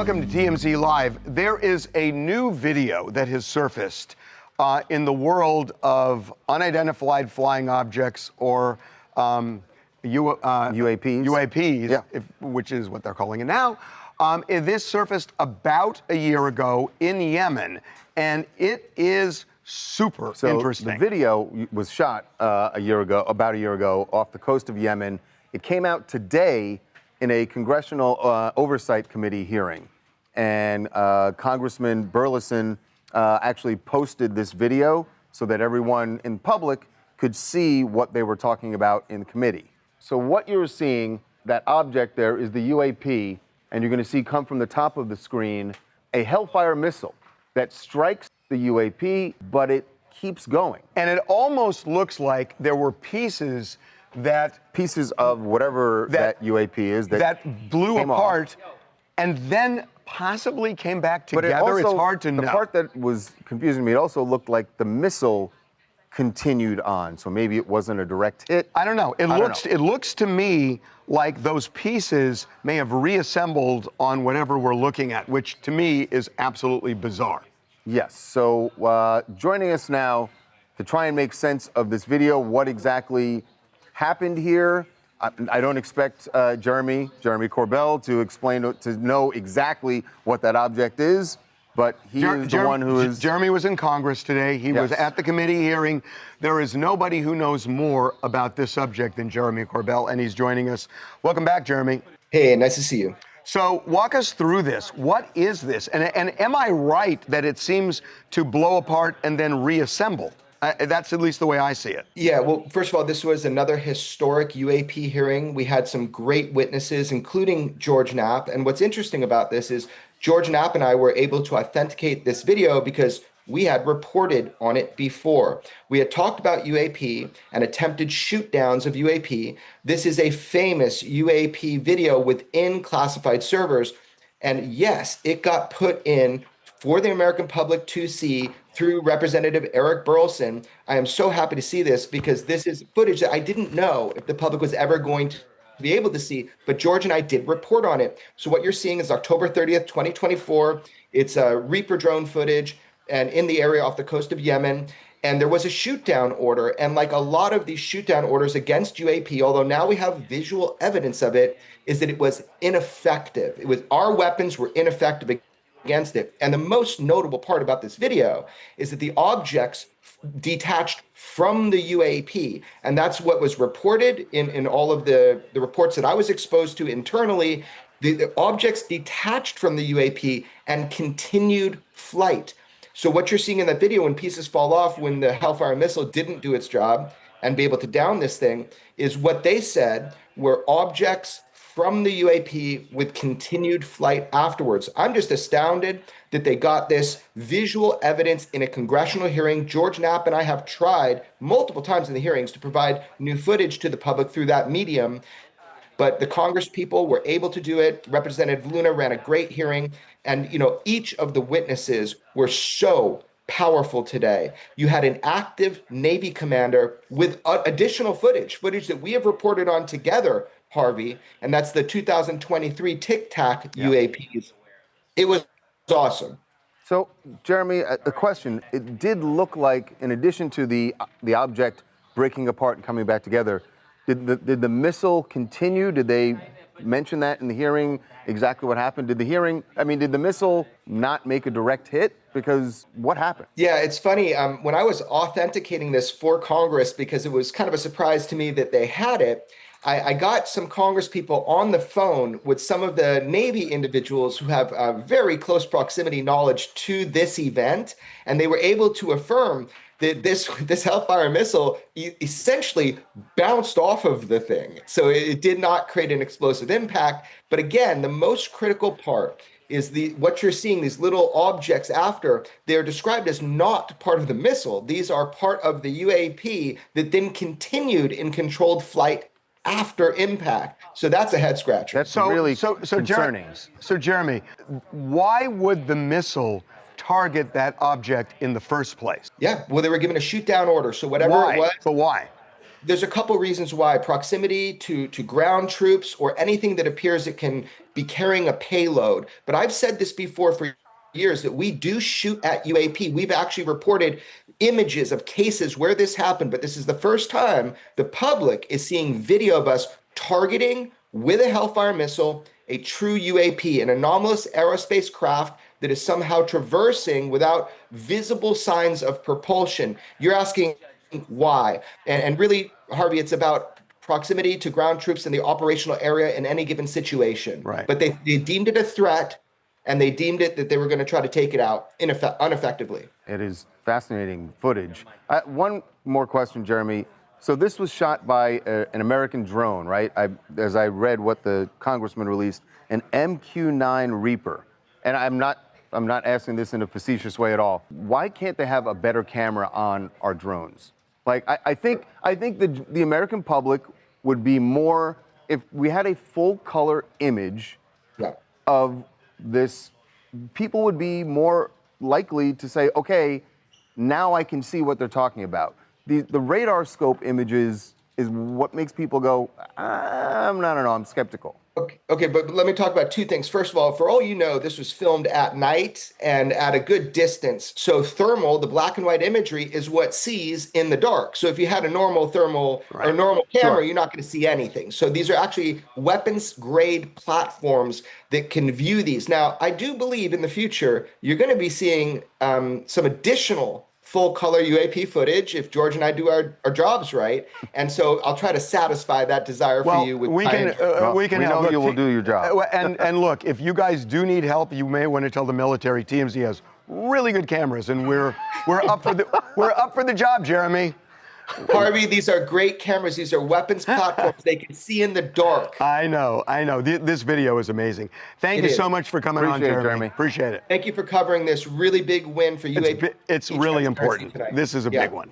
welcome to TMZ Live. There is a new video that has surfaced in the world of unidentified flying objects or UAPs, Yeah. which is what they're calling it now. This surfaced about a year ago in Yemen, and it is super interesting. The video was shot about a year ago, off the coast of Yemen. It came out today in a congressional oversight committee hearing. And Congressman Burleson actually posted this video so that everyone in public could see what they were talking about in committee. So what you're seeing, that object there is the UAP, and you're going to see come from the top of the screen a hellfire missile that strikes the UAP, but it keeps going. And it almost looks like there were pieces of whatever that UAP is that blew apart and then possibly came back together. But it's hard to know. The part that was confusing me, it also looked like the missile continued on, so maybe it wasn't a direct hit. I don't know. It looks to me like those pieces may have reassembled on whatever we're looking at, which to me is absolutely bizarre. Yes. So joining us now to try and make sense of this video, what exactly happened here. I don't expect Jeremy Corbell to know exactly what that object is, but he is the one who is... Jeremy was in Congress today. He was at the committee hearing. There is nobody who knows more about this subject than Jeremy Corbell, and he's joining us. Welcome back, Jeremy. Hey, nice to see you. So walk us through this. What is this? And am I right that it seems to blow apart and then reassemble? That's at least the way I see it. Yeah, well, first of all, this was another historic UAP hearing. We had some great witnesses, including George Knapp. And what's interesting about this is George Knapp and I were able to authenticate this video because we had reported on it before. We had talked about UAP and attempted shoot downs of UAP. This is a famous UAP video within classified servers. And yes, it got put in for the American public to see through Representative Eric Burleson. I am so happy to see this because this is footage that I didn't know if the public was ever going to be able to see, but George and I did report on it. So what you're seeing is October 30th, 2024. It's a Reaper drone footage and in the area off the coast of Yemen. And there was a shoot down order. And like a lot of these shoot down orders against UAP, although now we have visual evidence of it, is that it was ineffective. Our weapons were ineffective against it. And the most notable part about this video is that the objects detached from the UAP. And that's what was reported in all of the reports that I was exposed to internally. The objects detached from the UAP and continued flight. So what you're seeing in that video when pieces fall off, when the Hellfire missile didn't do its job and be able to down this thing, is what they said were objects from the UAP with continued flight afterwards. I'm just astounded that they got this visual evidence in a congressional hearing. George Knapp and I have tried multiple times in the hearings to provide new footage to the public through that medium, but the Congress people were able to do it. Representative Luna ran a great hearing, and each of the witnesses were so powerful today. You had an active Navy commander with additional footage that we have reported on together, Harvey, and that's the 2023 Tic Tac UAPs. It was awesome. So, Jeremy, a question. It did look like, in addition to the object breaking apart and coming back together, did the missile continue? Did they mention that in the hearing, exactly what happened? Did the missile not make a direct hit? Because what happened? Yeah, it's funny. When I was authenticating this for Congress, because it was kind of a surprise to me that they had it, I got some Congress people on the phone with some of the Navy individuals who have very close proximity knowledge to this event, and they were able to affirm that this Hellfire missile essentially bounced off of the thing. So it did not create an explosive impact. But again, the most critical part is what you're seeing, these little objects after, they're described as not part of the missile. These are part of the UAP that then continued in controlled flight after impact. So that's a head scratcher. That's really concerning. So Jeremy, why would the missile target that object in the first place? Yeah, well, they were given a shoot down order. So whatever it was. But why? there's a couple reasons why. Proximity to ground troops or anything that appears it can be carrying a payload. But I've said this before for years that we do shoot at UAP. We've actually reported images of cases where this happened, but this is the first time the public is seeing video of us targeting with a Hellfire missile a true UAP, an anomalous aerospace craft that is somehow traversing without visible signs of propulsion. You're asking why? And really, Harvey, it's about proximity to ground troops in the operational area in any given situation. Right. But they deemed it a threat, and they deemed it that they were going to try to take it out ineffectively. It is fascinating footage. One more question, Jeremy. So this was shot by an American drone, right? As I read what the congressman released, an MQ-9 Reaper. And I'm not asking this in a facetious way at all. Why can't they have a better camera on our drones? Like, I think the American public would be more, if we had a full color image of this, people would be more likely to say, okay, now I can see what they're talking about. The radar scope images is what makes people go, I don't know, I'm skeptical. Okay, but let me talk about two things. First of all, for all you know, this was filmed at night and at a good distance. So thermal, the black and white imagery, is what sees in the dark. So if you had a normal thermal or normal camera, you're not going to see anything. So these are actually weapons grade platforms that can view these. Now, I do believe in the future, you're going to be seeing some additional full color UAP footage if George and I do our jobs right. And so I'll try to satisfy that desire for you. We can help. Know you will do your job. And look, if you guys do need help, you may want to tell the military. TMZ has really good cameras, and we're up for the job, Jeremy. Harvey, these are great cameras. These are weapons platforms. They can see in the dark. I know. This video is amazing. Thank you so much for coming on, Jeremy. Appreciate it. Thank you for covering this really big win for UAP. It's really important. Tonight. This is a big one.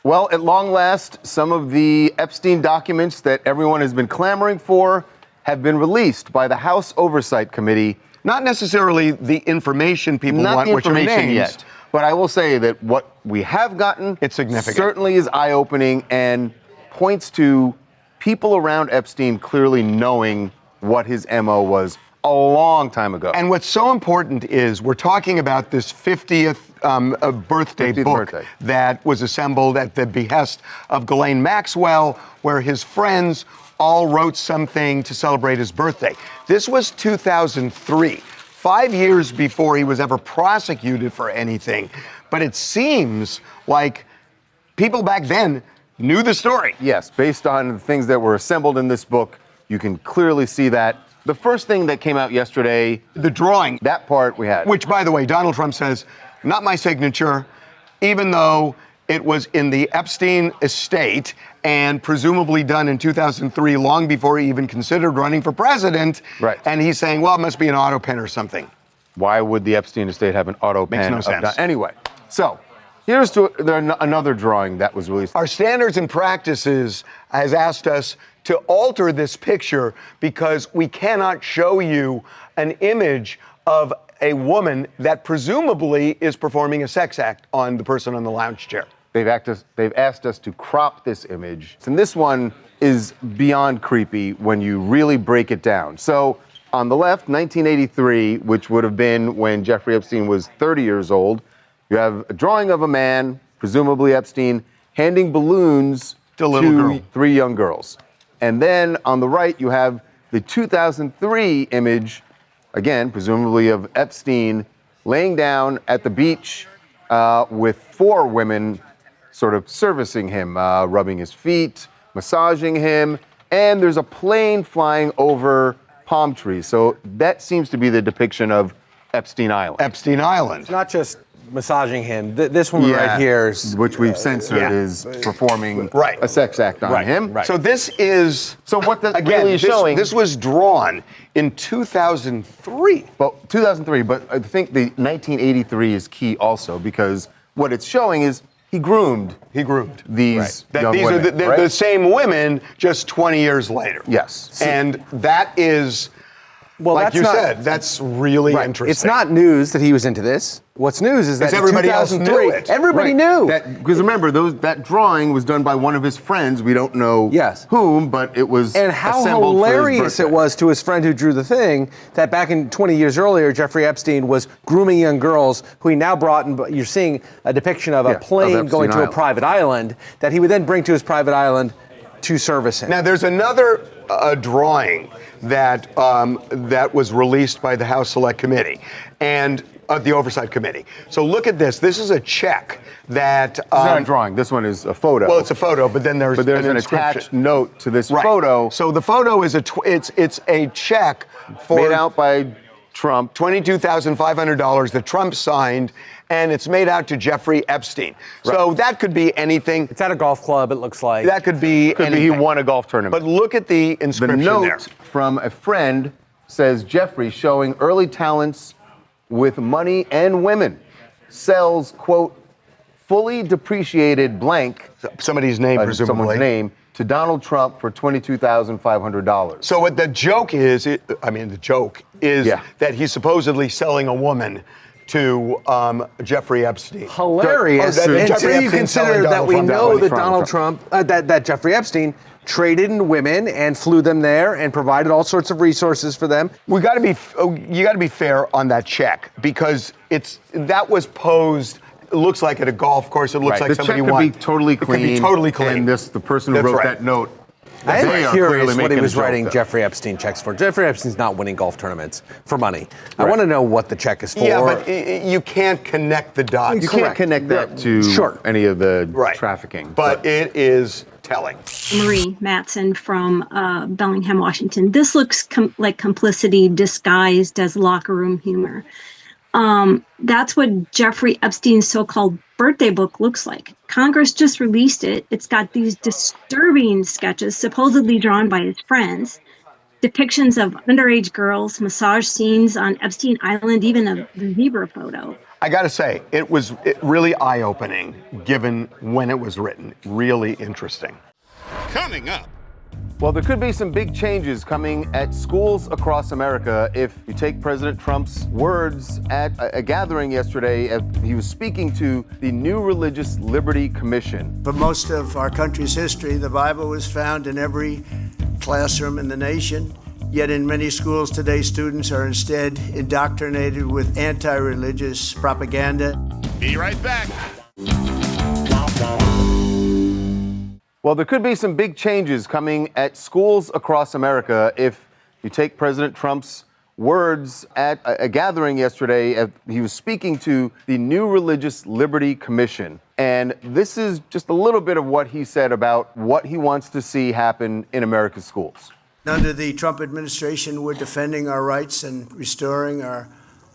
Well, at long last, some of the Epstein documents that everyone has been clamoring for have been released by the House Oversight Committee. Not necessarily the information people want, which are names. Yet. But I will say that what we have gotten, it's significant. Certainly is eye-opening and points to people around Epstein clearly knowing what his MO was a long time ago. And what's so important is we're talking about this 50th birthday book that was assembled at the behest of Ghislaine Maxwell, where his friends all wrote something to celebrate his birthday. This was 2003. 5 years before he was ever prosecuted for anything. But it seems like people back then knew the story. Yes, based on the things that were assembled in this book, you can clearly see that. The first thing that came out yesterday, the drawing. That part we had. Which, by the way, Donald Trump says, not my signature, even though it was in the Epstein estate and presumably done in 2003, long before he even considered running for president. Right. And he's saying, well, it must be an auto pen or something. Why would the Epstein estate have an auto pen? Makes no sense. Anyway, so here's another drawing that was released. Our Standards and Practices has asked us to alter this picture because we cannot show you an image of a woman that presumably is performing a sex act on the person on the lounge chair. They've asked us to crop this image. And this one is beyond creepy when you really break it down. So on the left, 1983, which would have been when Jeffrey Epstein was 30 years old, you have a drawing of a man, presumably Epstein, handing balloons to 3 young girls. And then on the right, you have the 2003 image, again, presumably of Epstein, laying down at the beach with 4 women sort of servicing him, rubbing his feet, massaging him, and there's a plane flying over palm trees. So that seems to be the depiction of Epstein Island. Epstein Island. It's not just massaging him. This one right here is... Which we've censored is performing a sex act on him. Right. So this is... So what that again, really is showing... This was drawn in 2003. Well, 2003, but I think the 1983 is key also because what it's showing is he groomed these young these women. They're the same women just 20 years later. Yes. And that is Well, like that's you not, said, that's really right. interesting. It's not news that he was into this. What's news is that in everybody else knew 2003, it. everybody knew. Because remember, that drawing was done by one of his friends. We don't know Yes. whom, but it was And how assembled for his hilarious it birthday. was to his friend who drew the thing that back in 20 years earlier, Jeffrey Epstein was grooming young girls who he now brought, and you're seeing a depiction of a plane Epstein going to a Island. private island that he would then bring to his private island to service him. Now, there's another drawing that that was released by the House Select Committee and the Oversight Committee. So look at this. This is a check that. It's not a drawing. This one is a photo. Well, it's a photo, but then there's an inscription. attached note to this Right. photo. So the photo is it's a check for made out by Trump. $22,500 that Trump signed, and it's made out to Jeffrey Epstein. So that could be anything. It's at a golf club, it looks like. That could be Could anything. be he won a golf tournament. But look at the The inscription note there. from a friend says Jeffrey showing early talents with money and women sells, quote, fully depreciated blank, Somebody's name, presumably. someone's name, to Donald Trump for $22,500. So what the joke is, the joke is that he's supposedly selling a woman to Jeffrey Epstein. Hilarious. Or that Jeffrey Until you Epstein's selling consider that Donald we Trump know that Donald that Jeffrey Epstein traded in women and flew them there and provided all sorts of resources for them. You got to be fair on that check, because that was posed. It looks like at a golf course. It looks like the somebody check could won. be totally clean. It could be totally clean. And the person who That's wrote right. that note, I they am are curious clearly what he making was a joke, writing though. Jeffrey Epstein checks for. Jeffrey Epstein's not winning golf tournaments for money. I want to know what the check is for. Yeah, but you can't connect the dots. You can't connect that to any of the trafficking. But it is telling. Marie Matson from Bellingham, Washington. This looks like complicity disguised as locker room humor. That's what Jeffrey Epstein's so-called birthday book looks like. Congress just released it. It's got these disturbing sketches, supposedly drawn by his friends, depictions of underage girls, massage scenes on Epstein Island, even a zebra photo. I got to say, it was really eye-opening, given when it was written. Really interesting. Coming up. Well, there could be some big changes coming at schools across America if you take President Trump's words at a gathering yesterday as he was speaking to the new Religious Liberty Commission. For most of our country's history, the Bible was found in every classroom in the nation. Yet in many schools today, students are instead indoctrinated with anti-religious propaganda. Be right back. Well, there could be some big changes coming at schools across America if you take President Trump's words at a gathering yesterday as he was speaking to the new Religious Liberty Commission. And this is just a little bit of what he said about what he wants to see happen in America's schools. Under the Trump administration, we're defending our rights and restoring our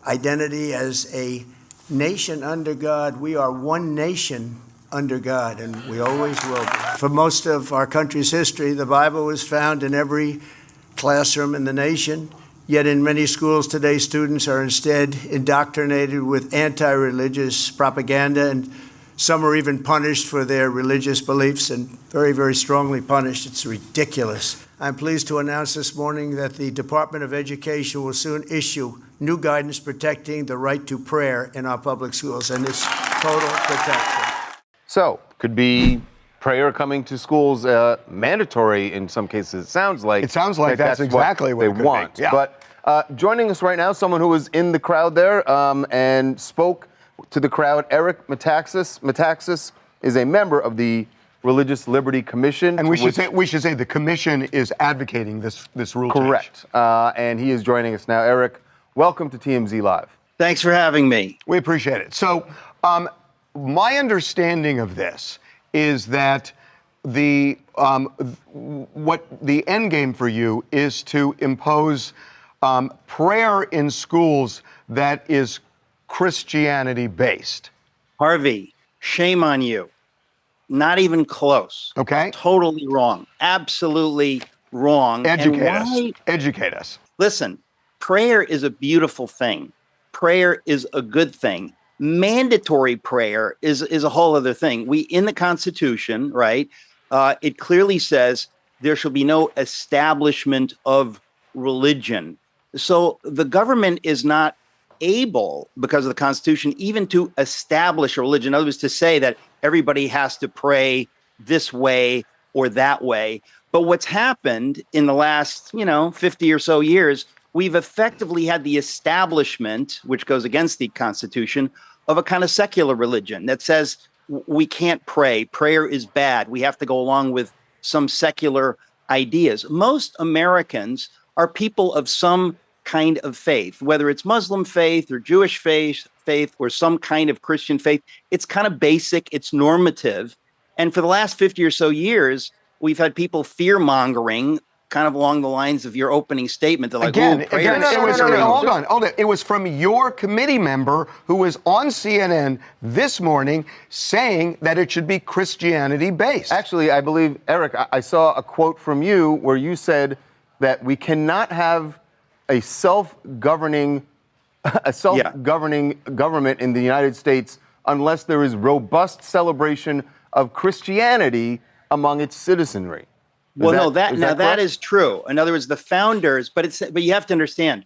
identity as a nation under God. We are one nation under God, and we always will be. For most of our country's history, the Bible was found in every classroom in the nation. Yet in many schools today, students are instead indoctrinated with anti-religious propaganda, and some are even punished for their religious beliefs, and very, very strongly punished. It's ridiculous. I'm pleased to announce this morning that the Department of Education will soon issue new guidance protecting the right to prayer in our public schools, and it's total protection. So, could be prayer coming to schools mandatory in some cases. It sounds like that's exactly what they it could want. be. Yeah. But joining us right now, someone who was in the crowd there and spoke to the crowd, Eric Metaxas. Metaxas is a member of the Religious Liberty Commission. And we should say the commission is advocating this rule change. Correct. And he is joining us now. Eric, welcome to TMZ Live. Thanks for having me. We appreciate it. So, my understanding of this is that what the end game for you is to impose prayer in schools that is Christianity based. Harvey, shame on you. Not even close. Okay. Totally wrong. Absolutely wrong. Educate us. Listen, prayer is a beautiful thing. Prayer is a good thing. Mandatory prayer is a whole other thing. We, in the Constitution, right, it clearly says there shall be no establishment of religion. So the government is not able, because of the Constitution, even to establish a religion. In other words, to say that everybody has to pray this way or that way. But what's happened in the last, 50 or so years, we've effectively had the establishment, which goes against the Constitution, of a kind of secular religion that says we can't pray. Prayer is bad. We have to go along with some secular ideas. Most Americans are people of some kind of faith, whether it's Muslim faith or Jewish faith or some kind of Christian faith. It's kind of basic, it's normative. And for the last 50 or so years, we've had people fear-mongering, kind of along the lines of your opening statement. They're like, again, prayer hold on. It was from your committee member who was on CNN this morning saying that it should be Christianity-based. Actually, I believe, Eric, I saw a quote from you where you said that we cannot have a self-governing government in the United States unless there is robust celebration of Christianity among its citizenry. That is true. In other words, the founders, but you have to understand,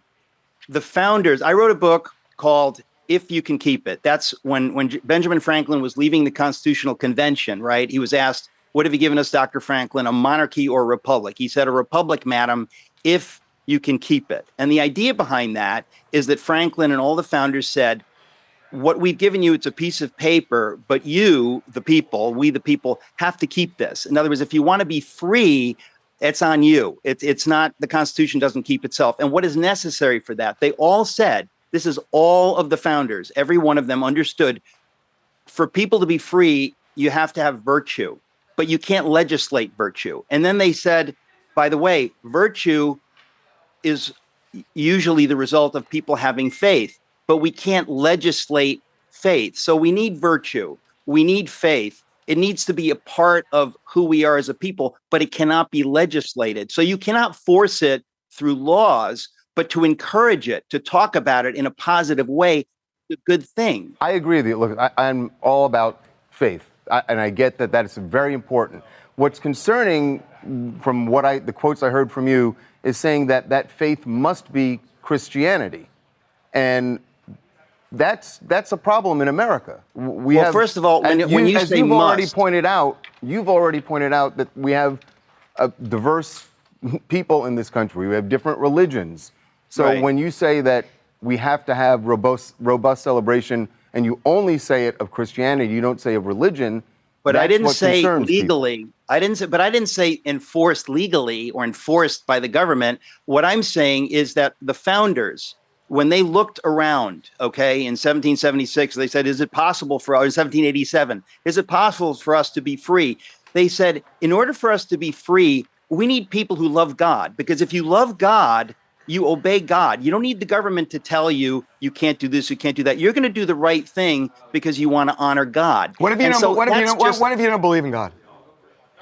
the founders. I wrote a book called "If You Can Keep It." That's when Benjamin Franklin was leaving the Constitutional Convention. Right? He was asked, "What have you given us, Dr. Franklin? A monarchy or a republic?" He said, "A republic, madam, if you can keep it." And the idea behind that is that Franklin and all the founders said, what we've given you, it's a piece of paper, but you, the people, we the people, have to keep this. In other words, if you want to be free, it's on you. It's not, the Constitution doesn't keep itself. And what is necessary for that? They all said, this is all of the founders, every one of them understood, for people to be free, you have to have virtue, but you can't legislate virtue. And then they said, by the way, virtue is usually the result of people having faith, but we can't legislate faith. So we need virtue. We need faith. It needs to be a part of who we are as a people, but it cannot be legislated. So you cannot force it through laws, but to encourage it, to talk about it in a positive way, is a good thing. I agree with you. Look, I'm all about faith, and I get that that is very important. What's concerning from the quotes I heard from you is saying that faith must be Christianity. And that's a problem in America. First of all, when you say you've already must, pointed out that we have diverse people in this country. We have different religions. So right. When you say that we have to have robust celebration, and you only say it of Christianity, you don't say of religion. But I didn't say legally. People. I didn't say enforced legally or enforced by the government. What I'm saying is that the founders, when they looked around, okay, in 1776, they said, is it possible for, or in 1787, is it possible for us to be free? They said, in order for us to be free, we need people who love God. Because if you love God, you obey God. You don't need the government to tell you, you can't do this, you can't do that. You're going to do the right thing because you want to honor God. What if you don't believe in God?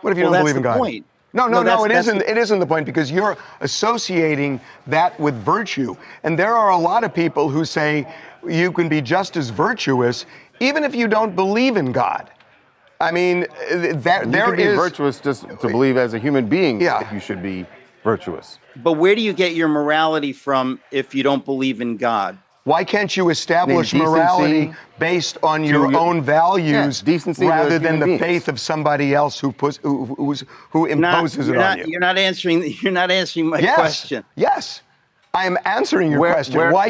What if you don't believe in God? Point. No, it isn't. It isn't the point, because you're associating that with virtue. And there are a lot of people who say you can be just as virtuous even if you don't believe in God. I mean, you can be virtuous just to believe as a human being that you should be virtuous. But where do you get your morality from if you don't believe in God? Why can't you establish morality based on your own values rather than the faith of somebody else who imposes it on you? You're not answering my question. Yes, I am answering your question. Why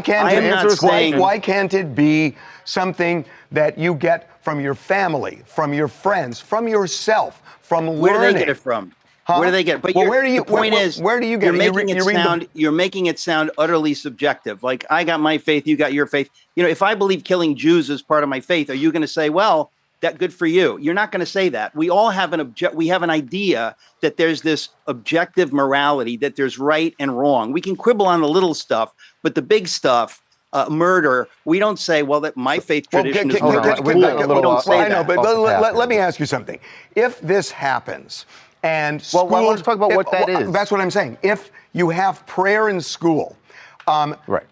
can't it be something that you get from your family, from your friends, from yourself, from learning? Where do they get it from? Huh? Where do they get it? But well, the point is, where do you get it? You're making it sound utterly subjective. Like, I got my faith, you got your faith. You know, if I believe killing Jews is part of my faith, are you going to say, well, that good for you? You're not going to say that. We all have we have an idea that there's this objective morality, that there's right and wrong. We can quibble on the little stuff, but the big stuff, murder, we don't say, well, that my faith tradition is cool. We don't say that. I know, but let me ask you something. If this happens, and schools, well, let's talk about what that is. That's what I'm saying. If you have prayer in school,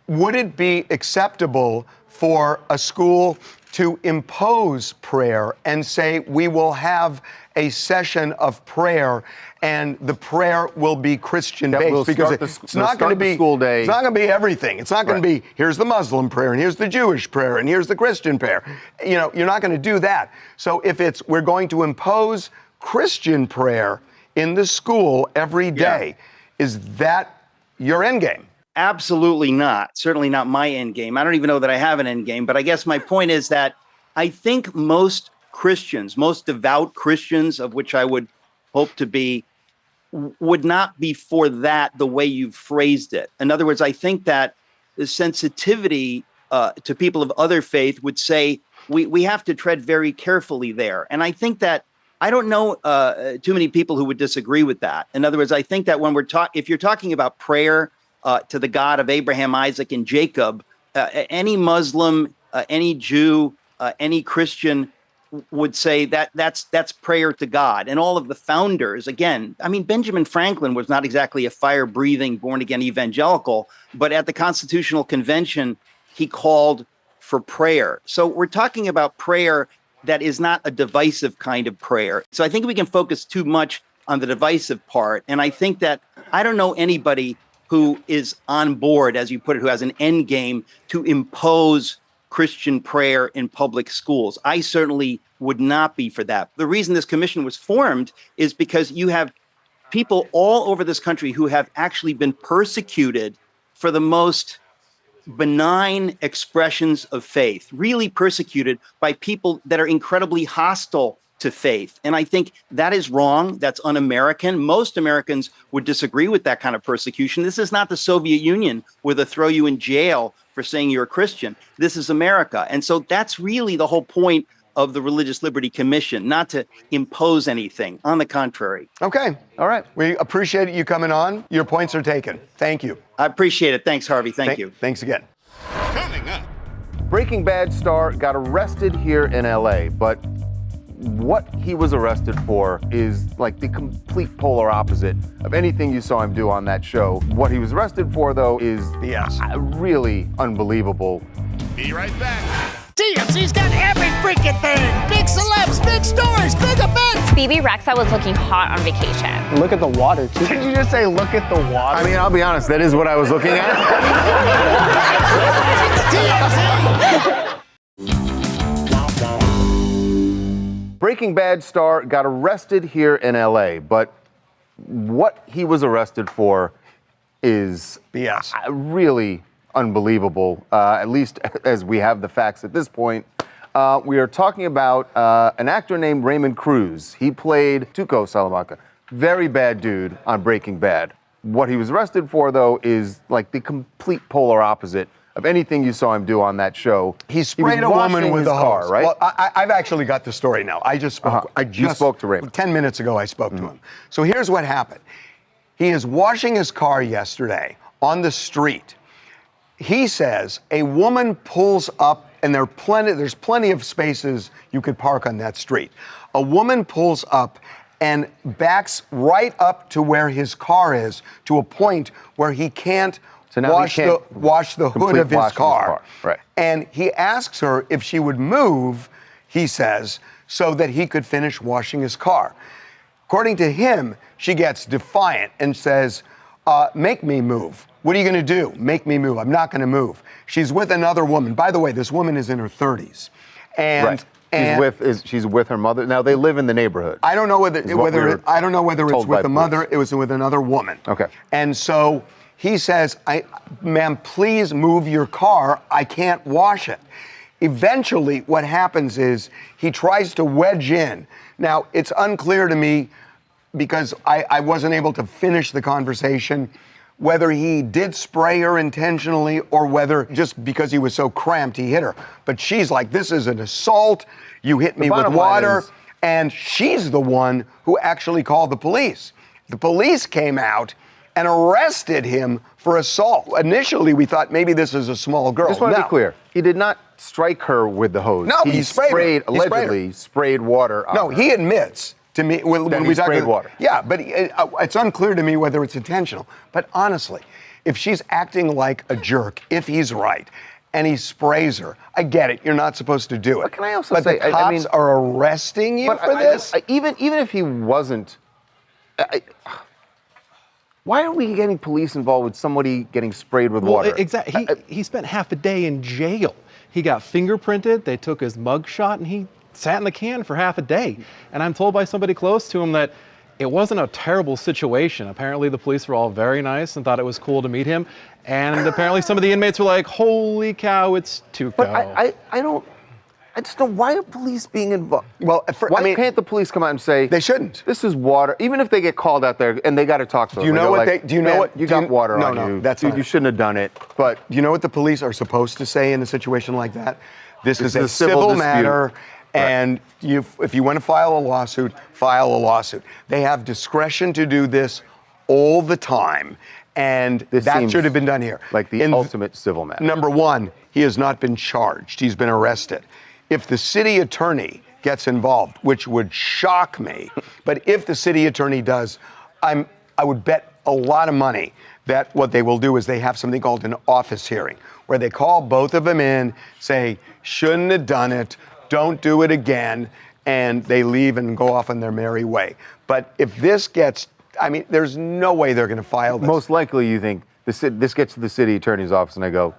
would it be acceptable for a school to impose prayer and say, we will have a session of prayer and the prayer will be Christian-based, because it's not going to be school day. It's not going to be everything. It's not going to be, here's the Muslim prayer and here's the Jewish prayer and here's the Christian prayer. You know, you're not going to do that. So if we're going to impose Christian prayer in the school every day, is that your end game? Absolutely not. Certainly not my end game. I don't even know that I have an end game, but I guess my point is that I think most Christians, most devout Christians, of which I would hope to be, would not be for that the way you've phrased it. In other words, I think that the sensitivity to people of other faith would say we have to tread very carefully there. And I think that I don't know too many people who would disagree with that. In other words, I think that when if you're talking about prayer to the God of Abraham, Isaac, and Jacob, any Muslim, any Jew, any Christian would say that that's prayer to God. And all of the founders, again, I mean, Benjamin Franklin was not exactly a fire-breathing, born-again evangelical, but at the Constitutional Convention, he called for prayer. So we're talking about prayer that is not a divisive kind of prayer. So I think we can focus too much on the divisive part. And I think that I don't know anybody who is on board, as you put it, who has an end game to impose Christian prayer in public schools. I certainly would not be for that. The reason this commission was formed is because you have people all over this country who have actually been persecuted for the most benign expressions of faith, really persecuted by people that are incredibly hostile to faith. And I think that is wrong. That's un-American. Most Americans would disagree with that kind of persecution. This is not the Soviet Union where they throw you in jail for saying you're a Christian. This is America. And so that's really the whole point of the Religious Liberty Commission, not to impose anything. On the contrary. Okay. All right. We appreciate you coming on. Your points are taken. Thank you. I appreciate it. Thanks, Harvey. Thank you. Thanks again. Coming up. Breaking Bad star got arrested here in LA, but what he was arrested for is like the complete polar opposite of anything you saw him do on that show. What he was arrested for, though, is really unbelievable. Be right back. TMZ's got every freaking thing. Big celebs, big stories, big events. BB Rexa was looking hot on vacation. Look at the water, too. Did you just say, look at the water? I mean, I'll be honest, that is what I was looking at. TMZ. Breaking Bad star got arrested here in LA, but what he was arrested for is really unbelievable, at least as we have the facts at this point. We are talking about an actor named Raymond Cruz. He played Tuco Salamanca, very bad dude on Breaking Bad. What he was arrested for, though, is like the complete polar opposite of anything you saw him do on that show. He sprayed a woman with a car, hose. right? Well, I've actually got the story now. I just spoke. You spoke to Raymond. 10 minutes ago, I spoke to him. So here's what happened. He is washing his car yesterday on the street. He says a woman pulls up, and there's plenty of spaces you could park on that street. A woman pulls up and backs right up to where his car is, to a point where he can't wash the hood of his car. Right. And he asks her if she would move, he says, so that he could finish washing his car. According to him, she gets defiant and says, make me move. What are you going to do? Make me move. I'm not going to move. She's with another woman. By the way, this woman is in her 30s. And she's with her mother. Now they live in the neighborhood. I don't know whether it's with the mother. It was with another woman. Okay. And so he says, ma'am, please move your car. I can't wash it. Eventually, what happens is he tries to wedge in. Now, it's unclear to me, because I wasn't able to finish the conversation, whether he did spray her intentionally or whether just because he was so cramped he hit her. But she's like, this is an assault. You hit me with water. And she's the one who actually called the police. The police came out and arrested him for assault. Initially, we thought maybe this is a small girl. Just want to be clear. He did not strike her with the hose. No, he sprayed her. Allegedly sprayed water on her. He admits to me when we sprayed water. Yeah, but it's unclear to me whether it's intentional. But honestly, if she's acting like a jerk, if he's right, and he sprays her. I get it. You're not supposed to do it. But can I also but say, the cops are arresting you for this? Even if he wasn't, why are we getting police involved with somebody getting sprayed with water? Exactly. He spent half a day in jail. He got fingerprinted. They took his mug shot, and he sat in the can for half a day. And I'm told by somebody close to him that it wasn't a terrible situation. Apparently, the police were all very nice and thought it was cool to meet him. And apparently, some of the inmates were like, "Holy cow, it's Tuco." But I just don't. Why are police being involved? Well, why can't the police come out and say they shouldn't? This is water. Even if they get called out there and they got to talk to them. Do you know what like, Do you know what you got water on you? No, that's Dude, you shouldn't have done it. But do you know what the police are supposed to say in a situation like that? This is a civil matter. And if you want to file a lawsuit, file a lawsuit. They have discretion to do this all the time, and that should have been done here. Like the ultimate civil matter. Number one, he has not been charged. He's been arrested. If the city attorney gets involved, which would shock me, but if the city attorney does, I would bet a lot of money that what they will do is they have something called an office hearing, where they call both of them in, say, shouldn't have done it, don't do it again, and they leave and go off on their merry way. But if this gets, there's no way they're going to file this. Most likely you think this gets to the city attorney's office and they go,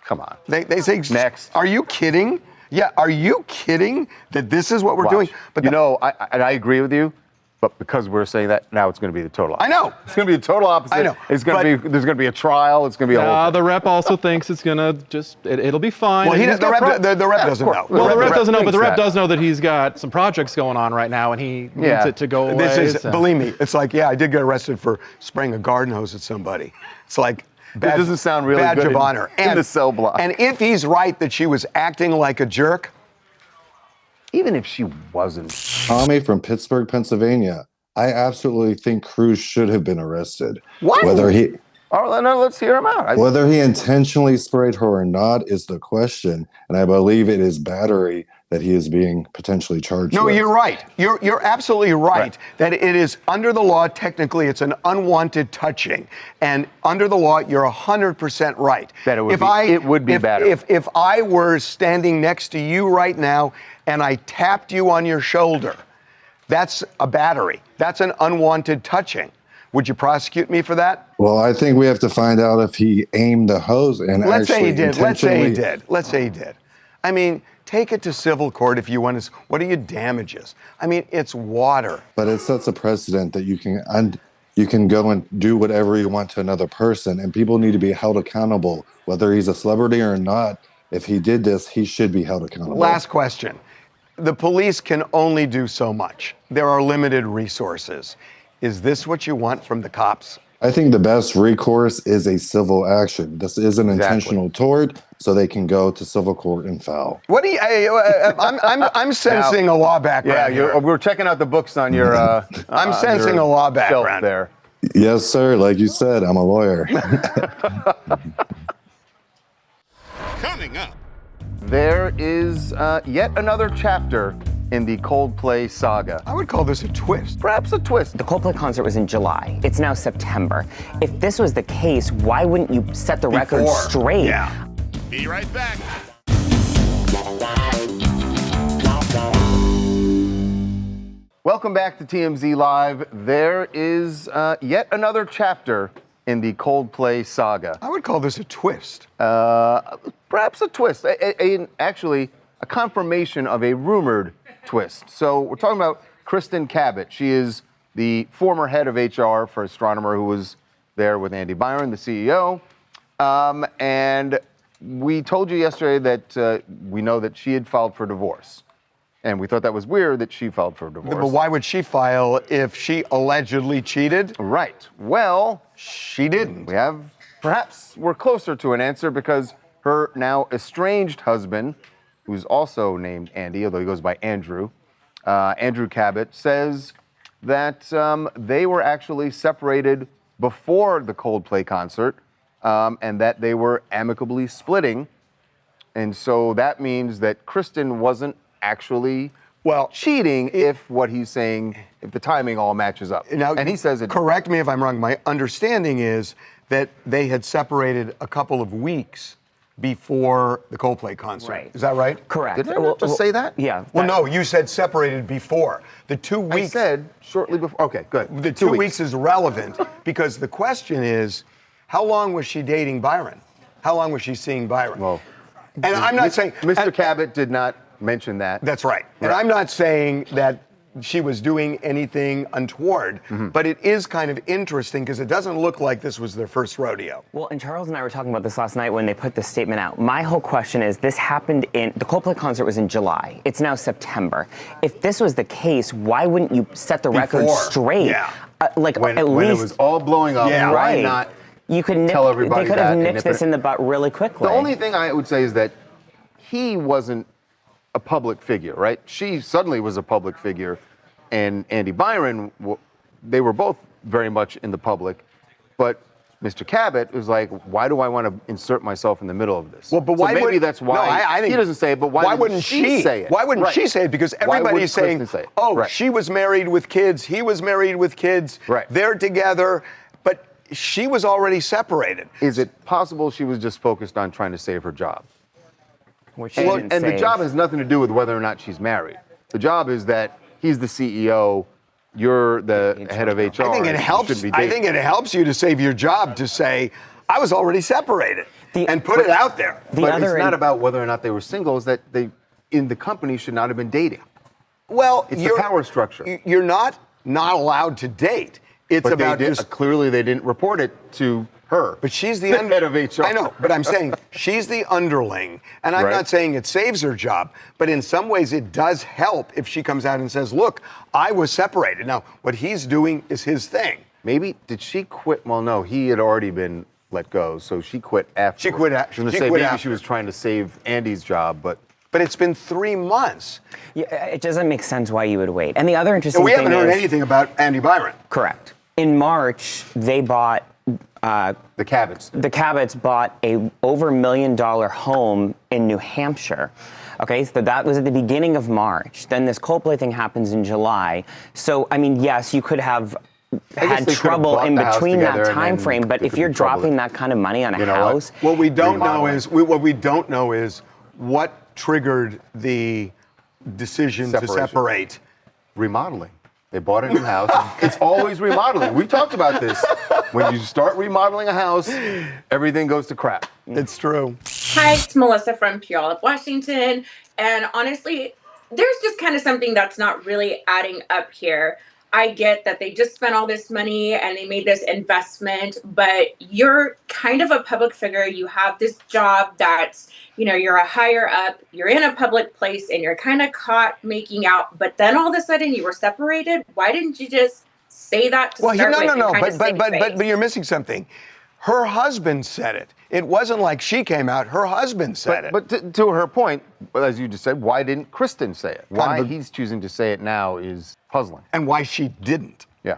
come on. They say, next. Are you kidding? Yeah, are you kidding that this is what we're doing? But I agree with you. But because we're saying that, now it's going to be the total opposite. I know. It's going to be the total opposite. I know. There's going to be a trial. It's going to be a whole thing. The rep also thinks it's going to it'll be fine. Well, the rep doesn't know. Well, the rep doesn't know, but the rep does know that he's got some projects going on right now, and he needs it to go away. Believe me, it's like, I did get arrested for spraying a garden hose at somebody. It's like, that doesn't sound really badge good of honor. in the cell block. And if he's right that she was acting like a jerk, even if she wasn't. Tommy from Pittsburgh, Pennsylvania. I absolutely think Cruz should have been arrested. What? Whether he, let's hear him out. Whether he intentionally sprayed her or not is the question, and I believe it is battery that he is being potentially charged with. No, you're right. You're absolutely right that it is under the law. Technically, it's an unwanted touching, and under the law, you're 100% right. That it would be battery. If I were standing next to you right now and I tapped you on your shoulder, that's a battery. That's an unwanted touching. Would you prosecute me for that? Well, I think we have to find out if he aimed the hose and Let's say he did. intentionally. Let's say he did. Take it to civil court if you want to. What are your damages? It's water. But it sets a precedent that you can go and do whatever you want to another person, and people need to be held accountable, whether he's a celebrity or not. If he did this, he should be held accountable. Last question. The police can only do so much. There are limited resources. Is this what you want from the cops? I think the best recourse is a civil action. This is an intentional tort, so they can go to civil court and file. What do you? I'm sensing a law background. Yeah, we're checking out the books on your. I'm sensing a law background there. Yes, sir. Like you said, I'm a lawyer. Coming up. There is yet another chapter in the Coldplay saga. I would call this a twist. Perhaps a twist. The Coldplay concert was in July. It's now September. If this was the case, why wouldn't you set the record straight? Yeah. Be right back. Welcome back to TMZ Live. There is yet another chapter in the Coldplay saga. I would call this a twist. Perhaps a twist. Actually, a confirmation of a rumored twist. So we're talking about Kristen Cabot. She is the former head of HR for Astronomer, who was there with Andy Byron, the CEO. And we told you yesterday that we know that she had filed for divorce. And we thought that was weird that she filed for divorce. But why would she file if she allegedly cheated? Right. Well, she didn't. Perhaps we're closer to an answer because her now estranged husband, who's also named Andy, although he goes by Andrew, Andrew Cabot, says that they were actually separated before the Coldplay concert and that they were amicably splitting. And so that means that Kristen wasn't actually cheating if what he's saying, if the timing all matches up. Now, and he says it. Correct me if I'm wrong. My understanding is that they had separated a couple of weeks before the Coldplay concert. Right. Is that right? Correct. Did I just say that? Yeah. Well, no, you said separated before. The 2 weeks. I said shortly before. Okay, good. The 2 weeks is relevant because the question is, how long was she dating Byron? How long was she seeing Byron? Well, and I'm not saying Mr. Cabot did not mention that. That's right. And I'm not saying that she was doing anything untoward, but it is kind of interesting because it doesn't look like this was their first rodeo. Well, and Charles and I were talking about this last night when they put this statement out. My whole question is, this happened the Coldplay concert was in July. It's now September. If this was the case, why wouldn't you set the record straight? Yeah. Like when at least it was all blowing up, why not you could tell everybody they could have that nipped this in the butt really quickly. The only thing I would say is that he wasn't a public figure, right? She suddenly was a public figure, and Andy Byron, they were both very much in the public, but Mr. Cabot was like, why do I want to insert myself in the middle of this? Well, but why maybe that's why I think he doesn't say it, but why wouldn't she say it? Why wouldn't she say it? Because everybody's saying, oh, Right. she was married with kids, he was married with kids, they're together, but she was already separated. Is it possible she was just focused on trying to save her job? Which And the job has nothing to do with whether or not she's married. The job is that he's the CEO, you're the head of HR. I think it helps. I think it helps you to save your job to say, I was already separated, and put it out there. But it's not about whether or not they were single. It's that they, in the company, should not have been dating. Well, it's the power structure. You're not allowed to date. It's but about clearly they didn't report it to her. But she's the head of HR. I know, but I'm saying she's the underling, and I'm not saying it saves her job, but in some ways it does help if she comes out and says, look, I was separated. Now, what he's doing is his thing. Maybe, did she quit? Well, no, he had already been let go, so she quit after. She quit I was going to say maybe she was trying to save Andy's job, but it's been 3 months. Yeah, it doesn't make sense why you would wait. And the other interesting we thing haven't heard anything about Andy Byron. Correct. In March, they bought the Cabots. The Cabots bought a over $1 million home in New Hampshire. Okay, so that was at the beginning of March. Then this Coldplay thing happens in July. So, I mean, yes, you could have had trouble in between that time frame, but if you're dropping that kind of money on a house, what we don't know is what triggered the decision to separate. Remodeling. They bought a new house. It's always remodeling. We talked about this. When you start remodeling a house, everything goes to crap. It's true. Hi, it's Melissa from Puyallup, Washington. And honestly, there's just kind of something that's not really adding up here. I get that they just spent all this money and they made this investment, but you're kind of a public figure. You have this job that's, you're a higher up, you're in a public place and you're kind of caught making out, but then all of a sudden you were separated. Why didn't you just say that to start with? But you're missing something. Her husband said it. It wasn't like she came out. Her husband said it. But to her point, as you just said, why didn't Kristen say it? Why he's choosing to say it now is puzzling. And why she didn't. Yeah.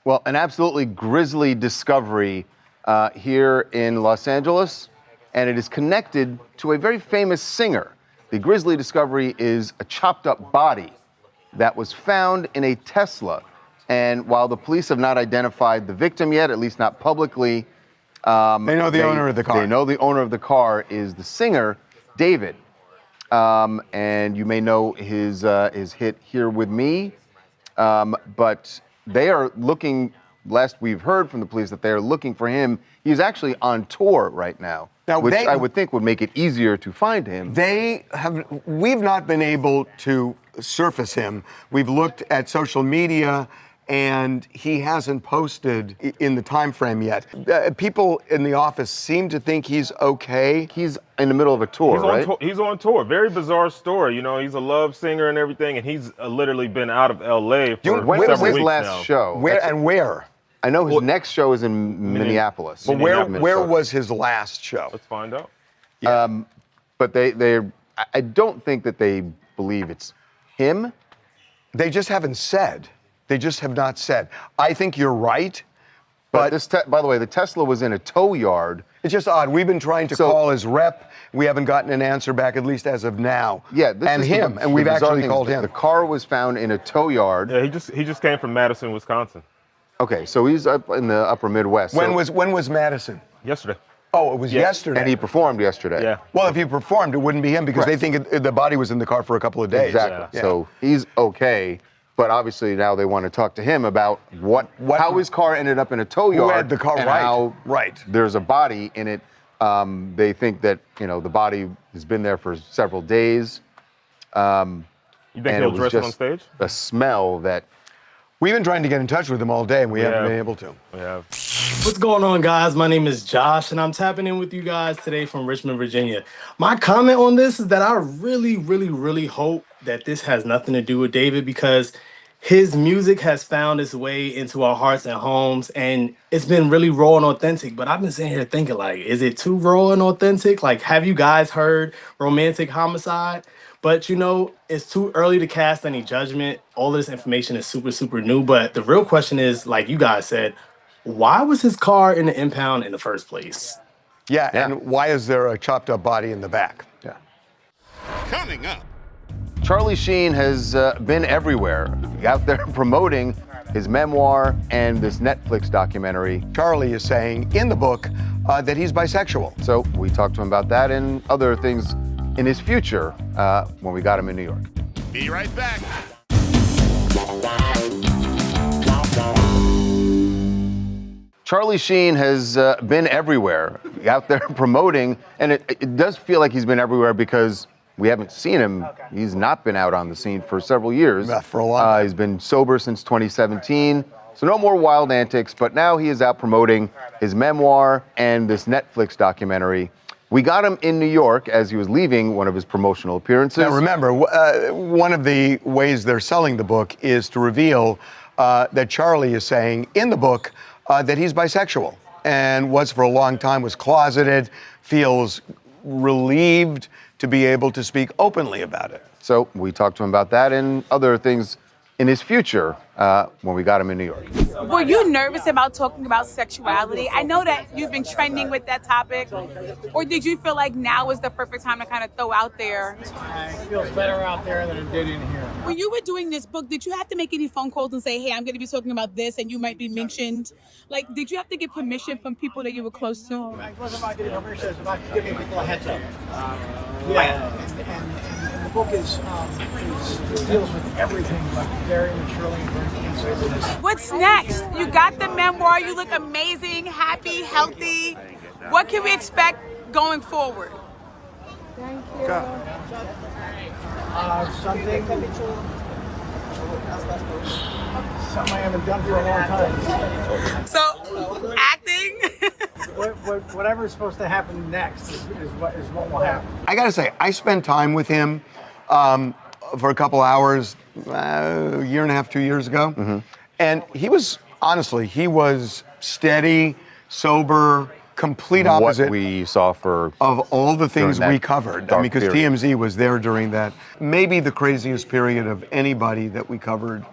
Well, an absolutely grisly discovery here in Los Angeles, and it is connected to a very famous singer. The grisly discovery is a chopped up body that was found in a Tesla. And while the police have not identified the victim yet, at least not publicly, they know the owner of the car. They know the owner of the car is the singer, David. And you may know his hit Here With Me. But they are looking, last we've heard from the police, that they are looking for him. He's actually on tour right now, which I would think would make it easier to find him. We've not been able to surface him. We've looked at social media, and he hasn't posted in the time frame yet. People in the office seem to think he's okay. He's in the middle of a tour, right? He's on tour. Very bizarre story. He's a love singer and everything, and he's literally been out of L.A. for when was his weeks last now. show? Where? I know his next show is in Minneapolis. But where was his last show? Let's find out. Yeah. But I don't think that they believe it's him. They just haven't said. They just have not said. I think you're right. But by the way, the Tesla was in a tow yard. It's just odd. We've been trying to call his rep. We haven't gotten an answer back, at least as of now. Yeah, and we've actually called him. The car was found in a tow yard. Yeah, he just came from Madison, Wisconsin. Okay, so he's up in the upper Midwest. When was Madison? Yesterday. Oh, it was yesterday. And he performed yesterday. Yeah. Well, if he performed, it wouldn't be him because they think the body was in the car for a couple of days. Exactly. Yeah. So he's okay. But obviously now they want to talk to him about how his car ended up in a tow yard. Who had the car and right? How right. There's a body in it. They think that the body has been there for several days. You think he'll dress it on stage? A smell that. We've been trying to get in touch with him all day, and we haven't been able to. We have. What's going on, guys? My name is Josh, and I'm tapping in with you guys today from Richmond, Virginia. My comment on this is that I really, really, really hope that this has nothing to do with David, because his music has found its way into our hearts and homes, and it's been really raw and authentic. But I've been sitting here thinking, like, is it too raw and authentic? Like, have you guys heard Romantic Homicide? But, it's too early to cast any judgment. All of this information is super, super new. But the real question is, like you guys said, why was his car in the impound in the first place? Yeah, and why is there a chopped up body in the back? Yeah. Coming up. Charlie Sheen has been everywhere, out there promoting his memoir and this Netflix documentary. Charlie is saying in the book that he's bisexual. So we talked to him about that and other things in his future when we got him in New York. Be right back. Charlie Sheen has been everywhere, out there promoting, and it does feel like he's been everywhere because we haven't seen him. Okay. He's not been out on the scene for several years. Yeah, for a while. He's been sober since 2017, so no more wild antics, but now he is out promoting his memoir and this Netflix documentary. We got him in New York as he was leaving one of his promotional appearances. Now remember, one of the ways they're selling the book is to reveal that Charlie is saying in the book that he's bisexual and was for a long time, was closeted, feels relieved to be able to speak openly about it. So we talked to him about that and other things in his future when we got him in New York. Were you nervous about talking about sexuality? I know that you've been trending with that topic. Or did you feel like now is the perfect time to kind of throw out there? It feels better out there than it did in here. When you were doing this book, did you have to make any phone calls and say, hey, I'm going to be talking about this and you might be mentioned? Like, did you have to get permission from people that you were close to? It wasn't about getting permission, it was about giving people a heads up. And the book deals with everything, but very maturely and very conservatively. What's next? You got the memoir, you look amazing, happy, healthy. What can we expect going forward? Thank you. Something I haven't done for a long time. So, acting? Whatever's supposed to happen next is what will happen. I gotta say, I spent time with him for a couple hours, a year and a half, 2 years ago. Mm-hmm. And he was steady, sober, complete opposite what we saw of all the things we covered. I mean, because period. TMZ was there during that, maybe the craziest period of anybody that we covered.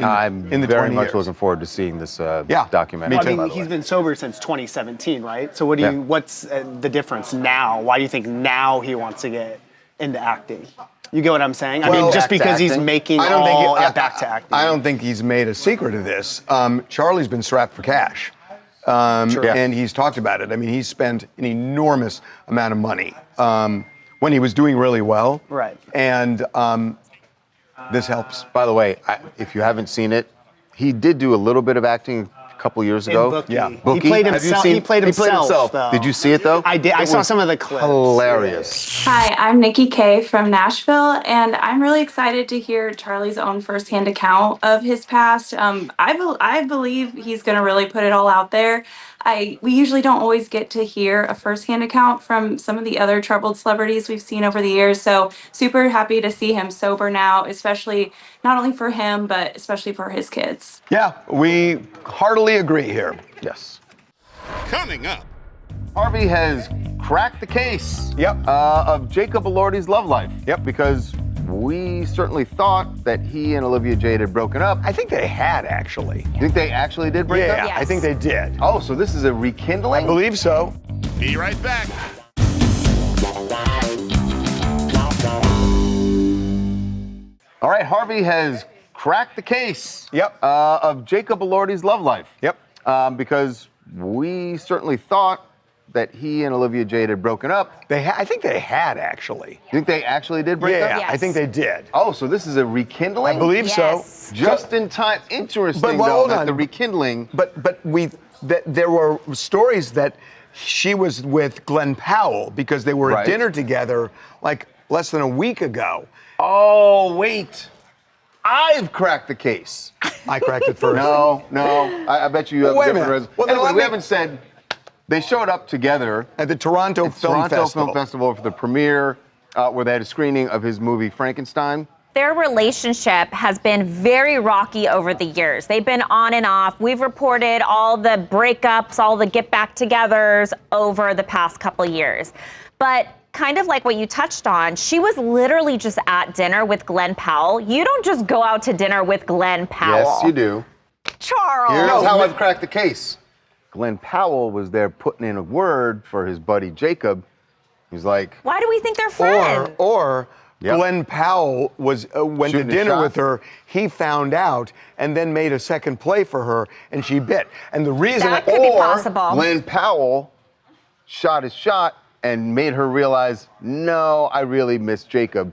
I'm in the very 20 much years. looking forward to seeing this documentary. I mean, he's been sober since 2017, right? So what's the difference now? Why do you think now he wants to get into acting? You get what I'm saying? I mean, just because he's making back to acting. I don't think he's made a secret of this. Charlie's been strapped for cash. And he's talked about it. I mean, he's spent an enormous amount of money when he was doing really well. Right. And this helps. By the way, if you haven't seen it, he did do a little bit of acting a couple years ago. Bookie. Yeah. Bookie. He played himself. He played himself. Though. Did you see it though? I did. I saw some of the clips. Hilarious. Hi, I'm Nikki Kay from Nashville, and I'm really excited to hear Charlie's own firsthand account of his past. I believe he's going to really put it all out there. We usually don't always get to hear a firsthand account from some of the other troubled celebrities we've seen over the years. So super happy to see him sober now, especially not only for him, but especially for his kids. Yeah, we heartily agree here. Yes. Coming up. Harvey has cracked the case of Jacob Elordi's love life. Yep. Because we certainly thought that he and Olivia Jade had broken up. I think they had, actually. You think they actually did break up? Yeah, Yes. I think they did. Oh, so this is a rekindling? I believe so. Be right back. All right, Harvey has cracked the case of Jacob Elordi's love life. Yep. Because we certainly thought that he and Olivia Jade had broken up. I think they had, actually. You think they actually did break up? Yeah, I think they did. Oh, so this is a rekindling? I believe so. Just in time. Interesting, hold though, on. that the rekindling. But there were stories that she was with Glenn Powell because they were at dinner together like less than a week ago. Oh, wait. I've cracked the case. I cracked it first. No. I bet you have Wait a different minute. Well, anyway, we haven't said. They showed up together at the Toronto Film Festival for the premiere, where they had a screening of his movie Frankenstein. Their relationship has been very rocky over the years. They've been on and off. We've reported all the breakups, all the get-back-togethers over the past couple years. But kind of like what you touched on, she was literally just at dinner with Glenn Powell. You don't just go out to dinner with Glenn Powell. Yes, you do. Charles. Here's how I've cracked the case. Glenn Powell was there putting in a word for his buddy Jacob. He's like, why do we think they're friends? Or Glenn Powell went to dinner with her. He found out and then made a second play for her, and she bit. And the reason, that could be possible. Glenn Powell shot his shot and made her realize, no, I really miss Jacob.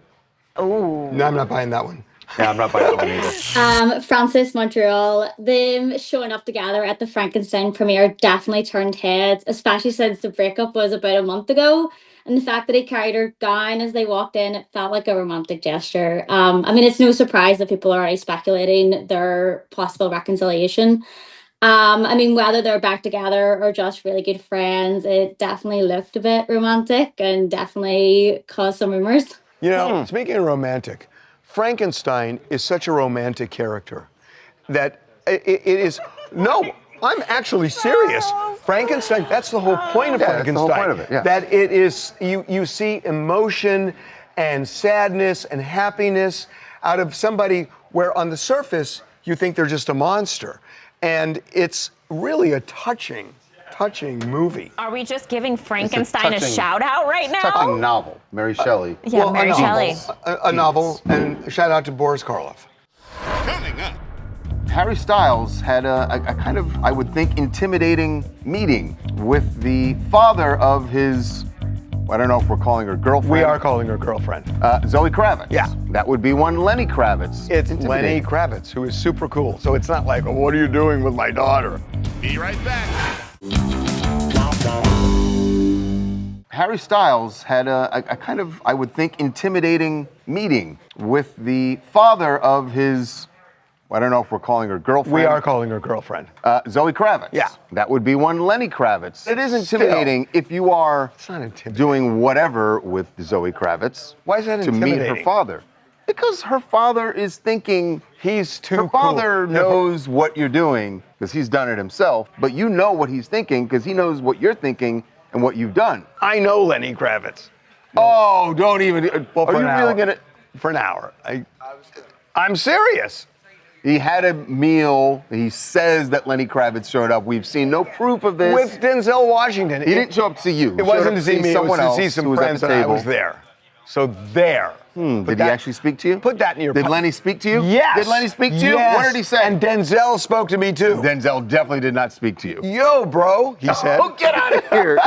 Ooh. No, I'm not buying that one. Yeah, I'm not buying that one either. Francis, Montreal, them showing up together at the Frankenstein premiere definitely turned heads, especially since the breakup was about a month ago. And the fact that he carried her down as they walked in, it felt like a romantic gesture. I mean, it's no surprise that people are already speculating their possible reconciliation. I mean, whether they're back together or just really good friends, it definitely looked a bit romantic and definitely caused some rumors. You know, speaking of romantic, Frankenstein is such a romantic character that it is. No, I'm actually serious. Frankenstein, that's the whole point of Frankenstein. That's the whole point of it, yeah. That it is, you see emotion and sadness and happiness out of somebody where on the surface you think they're just a monster. And it's really a touching movie. Are we just giving Frankenstein a shout out right now? Touching novel, Mary Shelley. Yeah, Mary Shelley. A novel, and shout out to Boris Karloff. Coming up. Harry Styles had a kind of, I would think, intimidating meeting with the father of his, I don't know if we're calling her girlfriend. We are calling her girlfriend. Zoe Kravitz. Yeah. That would be one Lenny Kravitz. It's Lenny Kravitz, who is super cool. So it's not like, oh, what are you doing with my daughter? Be right back. Harry Styles had a kind of, I would think, intimidating meeting with the father of his, I don't know if we're calling her girlfriend. We are calling her girlfriend. Zoe Kravitz. Yeah. That would be one Lenny Kravitz. It is intimidating if you are doing whatever with Zoe Kravitz. Why is that to meet intimidating? her father? Because her father is thinking he's too Her father knows what you're doing because he's done it himself, but you know what he's thinking because he knows what you're thinking and what you've done. I know Lenny Kravitz. Oh, don't even. Well, are you really gonna? For an hour. I'm serious. He had a meal. He says that Lenny Kravitz showed up. We've seen no proof of this. With Denzel Washington. He didn't show up to see you. It wasn't to see me. It was to see who some was at friends the and I table. was there. So there. Did he actually speak to you? Put that in your Did Lenny speak to you? Yes. Did Lenny speak to you? Yes. What did he say? And Denzel spoke to me too. Denzel definitely did not speak to you. Yo, bro, he said. Oh, get out of here.